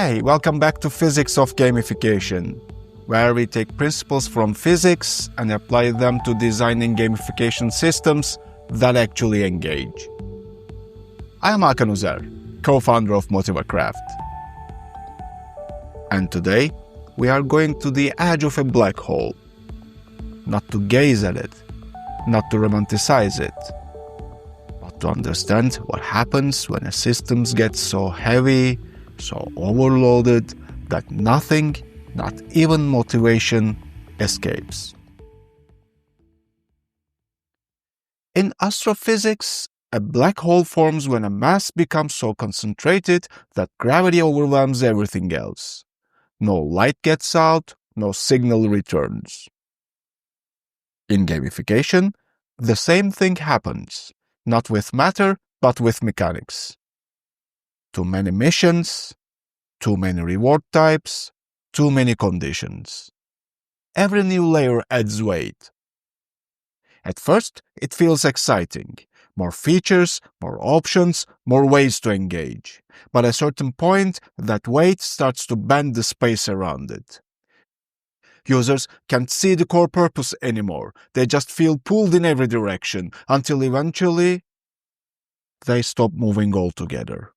Hey, welcome back to Physics of Gamification, where we take principles from physics and apply them to designing gamification systems that actually engage. I am Hakan Uzer, co-founder of MotivaCraft. And today, we are going to the edge of a black hole. Not to gaze at it, not to romanticize it, but to understand what happens when a system gets so heavy, so overloaded that nothing, not even motivation, escapes. In astrophysics, a black hole forms when a mass becomes so concentrated that gravity overwhelms everything else. No light gets out, no signal returns. In gamification, the same thing happens, not with matter, but with mechanics. Too many missions, too many reward types, too many conditions. Every new layer adds weight. At first, it feels exciting. More features, more options, more ways to engage. But at a certain point, that weight starts to bend the space around it. Users can't see the core purpose anymore. They just feel pulled in every direction until eventually they stop moving altogether.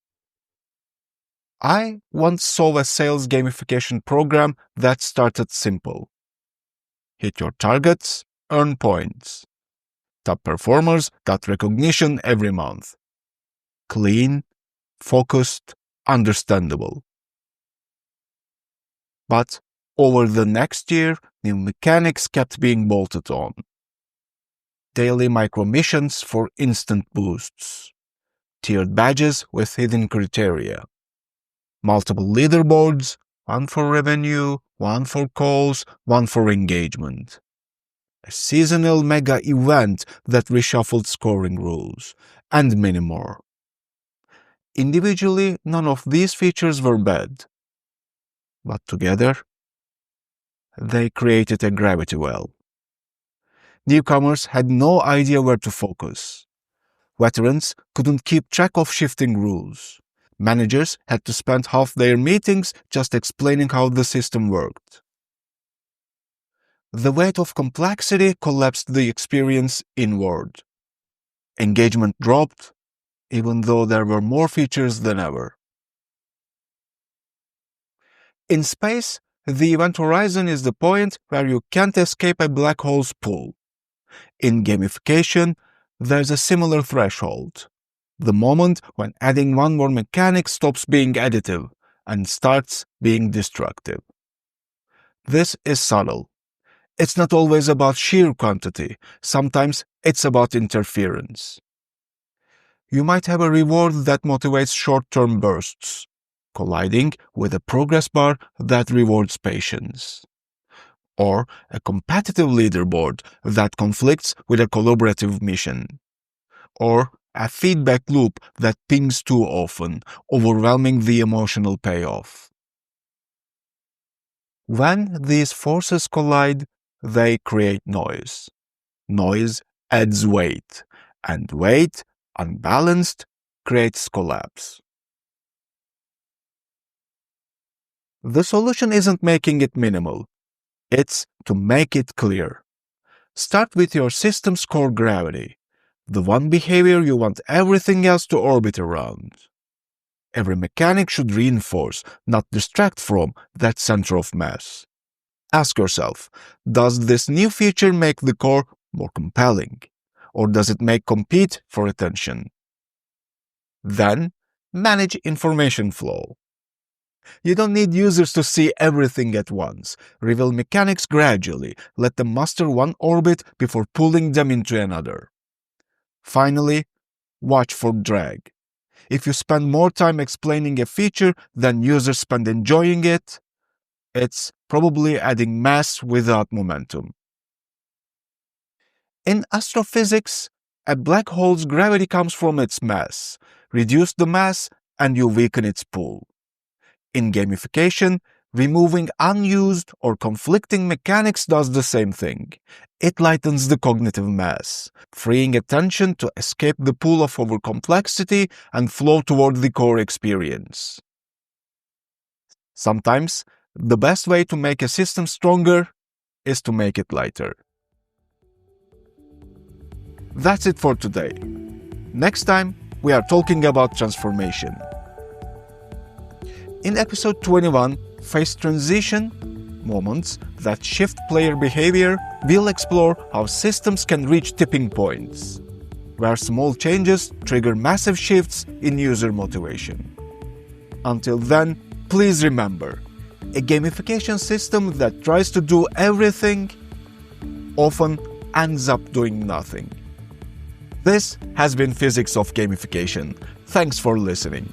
I once saw a sales gamification program that started simple. Hit your targets, earn points. Top performers got recognition every month. Clean, focused, understandable. But over the next year, new mechanics kept being bolted on. Daily micro missions for instant boosts. Tiered badges with hidden criteria. Multiple leaderboards, one for revenue, one for calls, one for engagement. A seasonal mega event that reshuffled scoring rules, and many more. Individually, none of these features were bad. But together, they created a gravity well. Newcomers had no idea where to focus. Veterans couldn't keep track of shifting rules. Managers had to spend half their meetings just explaining how the system worked. The weight of complexity collapsed the experience inward. Engagement dropped, even though there were more features than ever. In space, the event horizon is the point where you can't escape a black hole's pull. In gamification, there's a similar threshold. The moment when adding one more mechanic stops being additive and starts being destructive. This is subtle. It's not always about sheer quantity. Sometimes it's about interference. You might have a reward that motivates short-term bursts, colliding with a progress bar that rewards patience. Or a competitive leaderboard that conflicts with a collaborative mission. Or a feedback loop that pings too often, overwhelming the emotional payoff. When these forces collide, they create noise. Noise adds weight, and weight, unbalanced, creates collapse. The solution isn't making it minimal. It's to make it clear. Start with your system's core gravity. The one behavior you want everything else to orbit around. Every mechanic should reinforce, not distract from, that center of mass. Ask yourself, does this new feature make the core more compelling? Or does it make compete for attention? Then, manage information flow. You don't need users to see everything at once. Reveal mechanics gradually. Let them master one orbit before pulling them into another. Finally, watch for drag. If you spend more time explaining a feature than users spend enjoying it, it's probably adding mass without momentum. In astrophysics, a black hole's gravity comes from its mass. Reduce the mass and you weaken its pull. In gamification, removing unused or conflicting mechanics does the same thing. It lightens the cognitive mass, freeing attention to escape the pull of overcomplexity and flow toward the core experience. Sometimes, the best way to make a system stronger is to make it lighter. That's it for today. Next time, we are talking about transformation. In episode 21, Face Transition, Moments that Shift Player Behavior, we'll explore how systems can reach tipping points, where small changes trigger massive shifts in user motivation. Until then, please remember, a gamification system that tries to do everything often ends up doing nothing. This has been Physics of Gamification. Thanks for listening.